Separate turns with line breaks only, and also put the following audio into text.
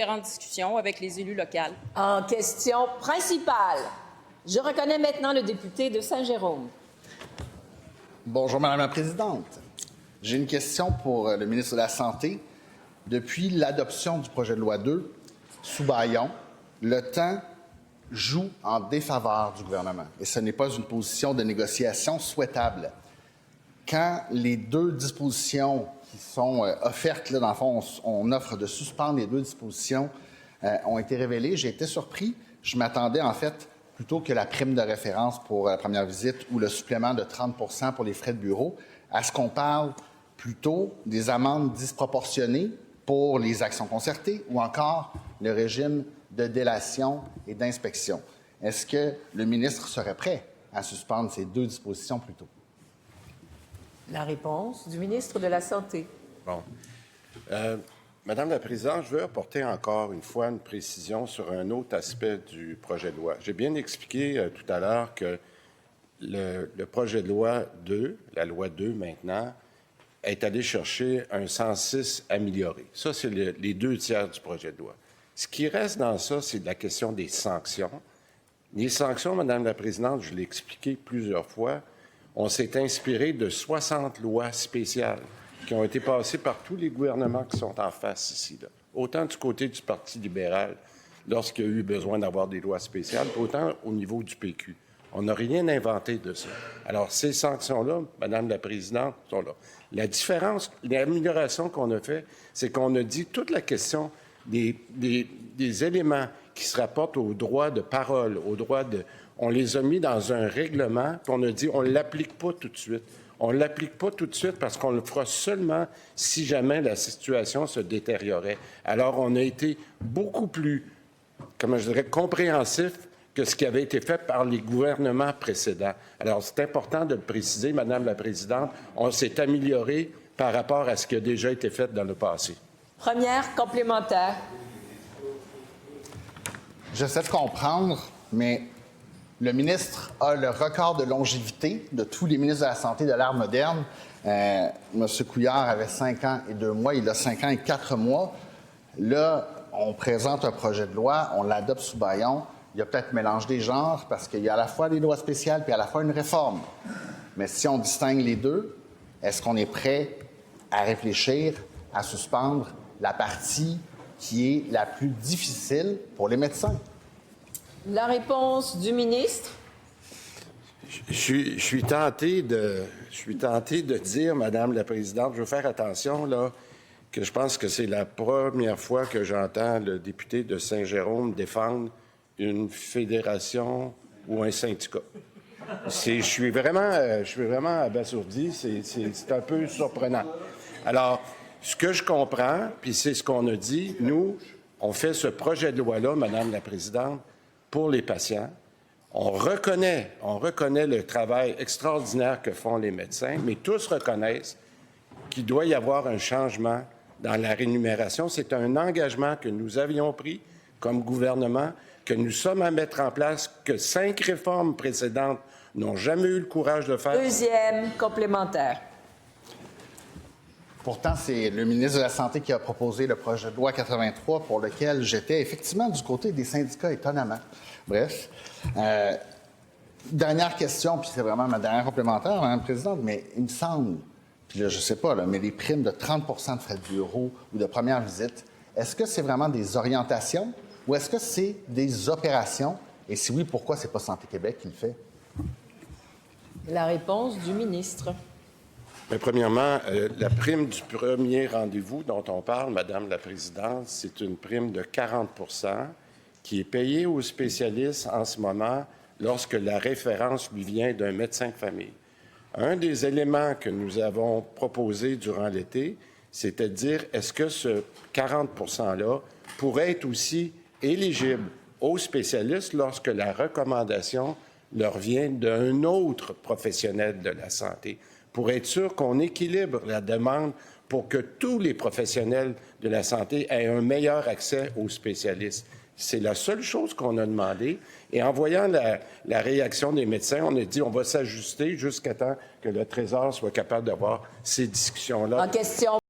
différentes discussions avec les élus locaux.
En question principale, je reconnais maintenant le député de Saint-Jérôme.
Bonjour, Madame la Présidente. J'ai une question pour le ministre de la Santé. Depuis l'adoption du projet de loi 2, sous Baillon, le temps joue en défaveur du gouvernement et ce n'est pas une position de négociation souhaitable. Quand les deux dispositions qui sont offertes, là, dans le fond, on offre de suspendre les deux dispositions, ont été révélées, j'ai été surpris. Je m'attendais en fait plutôt que la prime de référence pour la première visite ou le supplément de 30 % pour les frais de bureau, à ce qu'on parle plutôt des amendes disproportionnées pour les actions concertées ou encore le régime de délation et d'inspection. Est-ce que le ministre serait prêt à suspendre ces deux dispositions plus tôt?
La réponse du ministre de la Santé.
Bon. Madame la Présidente, je veux apporter encore une fois une précision sur un autre aspect du projet de loi. J'ai bien expliqué tout à l'heure que le projet de loi 2, la loi 2 maintenant, est allé chercher un 106 amélioré. Ça, c'est les 2/3 du projet de loi. Ce qui reste dans ça, c'est la question des sanctions. Les sanctions, Madame la Présidente, je l'ai expliqué plusieurs fois, on s'est inspiré de 60 lois spéciales qui ont été passées par tous les gouvernements qui sont en face ici, là. Autant du côté du Parti libéral, lorsqu'il y a eu besoin d'avoir des lois spéciales, autant au niveau du PQ. On n'a rien inventé de ça. Alors, ces sanctions-là, Madame la Présidente, sont là. La différence, l'amélioration qu'on a fait, c'est qu'on a dit toute la question des éléments qui se rapportent au droit de parole, au droit de... On les a mis dans un règlement, puis on a dit on ne l'applique pas tout de suite. On ne l'applique pas tout de suite parce qu'on le fera seulement si jamais la situation se détériorait. Alors, on a été beaucoup plus, comment je dirais, compréhensif que ce qui avait été fait par les gouvernements précédents. Alors, c'est important de le préciser, Madame la Présidente, on s'est amélioré par rapport à ce qui a déjà été fait dans le passé.
Première complémentaire.
J'essaie de comprendre, mais le ministre a le record de longévité de tous les ministres de la Santé de l'ère moderne. M. Couillard avait 5 ans et 2 mois, il a 5 ans et 4 mois. Là, on présente un projet de loi, on l'adopte sous Baillon. Il y a peut-être mélange des genres parce qu'il y a à la fois des lois spéciales puis à la fois une réforme. Mais si on distingue les deux, est-ce qu'on est prêt à réfléchir à suspendre la partie qui est la plus difficile pour les médecins?
La réponse du ministre.
Je suis tenté de dire, Madame la Présidente, je veux faire attention, là, que je pense que c'est la première fois que j'entends le député de Saint-Jérôme défendre une fédération ou un syndicat. Je suis vraiment abasourdi, c'est un peu surprenant. Alors, ce que je comprends, puis c'est ce qu'on a dit, nous, on fait ce projet de loi-là, Madame la Présidente, pour les patients. On reconnaît le travail extraordinaire que font les médecins, mais tous reconnaissent qu'il doit y avoir un changement dans la rémunération. C'est un engagement que nous avions pris comme gouvernement, que nous sommes à mettre en place, que 5 réformes précédentes n'ont jamais eu le courage de faire.
Deuxième complémentaire.
Pourtant, c'est le ministre de la Santé qui a proposé le projet de loi 83 pour lequel j'étais effectivement du côté des syndicats, étonnamment. Bref. Dernière question, puis c'est vraiment ma dernière complémentaire, Mme la Présidente, mais il me semble, puis là, je ne sais pas, là, mais les primes de 30 % de frais de bureau ou de première visite, est-ce que c'est vraiment des orientations ou est-ce que c'est des opérations? Et si oui, pourquoi c'est pas Santé Québec qui le fait?
La réponse du ministre.
Mais premièrement, la prime du premier rendez-vous dont on parle, Madame la Présidente, c'est une prime de 40 % qui est payée aux spécialistes en ce moment lorsque la référence lui vient d'un médecin de famille. Un des éléments que nous avons proposé durant l'été, c'était de dire est-ce que ce 40 % pourrait être aussi éligible aux spécialistes lorsque la recommandation leur vient d'un autre professionnel de la santé, pour être sûr qu'on équilibre la demande pour que tous les professionnels de la santé aient un meilleur accès aux spécialistes. C'est la seule chose qu'on a demandé. Et en voyant la réaction des médecins, on a dit on va s'ajuster jusqu'à temps que le Trésor soit capable d'avoir ces discussions-là.
En question